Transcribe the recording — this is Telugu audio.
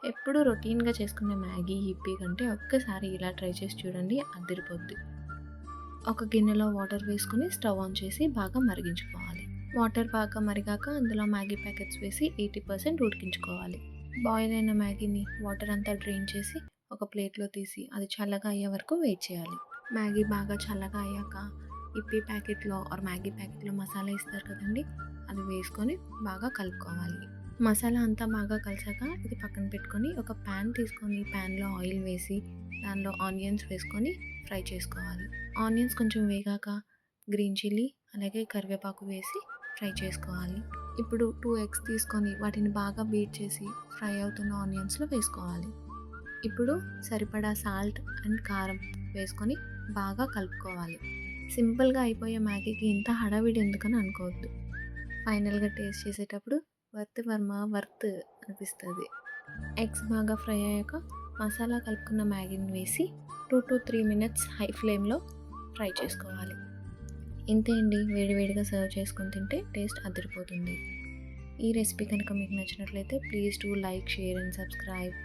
ఎప్పుడు రొటీన్‌గా చేసుకునే మ్యాగీ, యిప్పీ కంటే ఒక్కసారి ఇలా ట్రై చేసి చూడండి అద్దిరిపోద్ది. ఒక గిన్నెలో వాటర్ వేసుకొని స్టవ్ ఆన్ చేసి బాగా మరిగించుకోవాలి. వాటర్ బాగా మరిగాక అందులో మ్యాగీ ప్యాకెట్స్ వేసి 80% ఉడికించుకోవాలి. బాయిల్ అయిన మ్యాగీని వాటర్ అంతా డ్రైన్ చేసి ఒక ప్లేట్‌లో తీసి అది చల్లగా అయ్యే వరకు వెయిట్ చేయాలి. మ్యాగీ బాగా చల్లగా అయ్యాక ఇప్పీ ప్యాకెట్‌లో మ్యాగీ ప్యాకెట్‌లో మసాలా ఇస్తారు కదండీ! అది వేసుకొని బాగా కలుపుకోవాలి. మసాలా అంతా బాగా కలిసాక ఇది పక్కన పెట్టుకొని ఒక ప్యాన్ తీసుకొని ప్యాన్‌లో ఆయిల్ వేసి దానిలో ఆనియన్స్ వేసుకొని ఫ్రై చేసుకోవాలి. ఆనియన్స్ కొంచెం వేగాక గ్రీన్ చిల్లీ అలాగే కరివేపాకు వేసి ఫ్రై చేసుకోవాలి. ఇప్పుడు 2 ఎగ్స్ తీసుకొని వాటిని బాగా బీట్ చేసి ఫ్రై అవుతున్న ఆనియన్స్‌లో వేసుకోవాలి. ఇప్పుడు సరిపడా సాల్ట్ అండ్ కారం వేసుకొని బాగా కలుపుకోవాలి. సింపుల్‌గా అయిపోయే మ్యాగీకి ఇంత హడావిడి ఎందుకని అనుకోవద్దు. ఫైనల్‌గా టేస్ట్ చేసేటప్పుడు వర్త్ వర్మ వర్త్ అనిపిస్తది. ఎగ్స్ బాగా ఫ్రై అయ్యాక మసాలా కలుపుకున్న మ్యాగీని వేసి 2-3 మినిట్స్ హై ఫ్లేమ్‌లో ఫ్రై చేసుకోవాలి. ఇంతే అండి. వేడి వేడిగా సర్వ్ చేసుకొని తింటే టేస్ట్ అదిరిపోతుంది. ఈ రెసిపీ కనుక మీకు నచ్చినట్లయితే please do like, share and subscribe.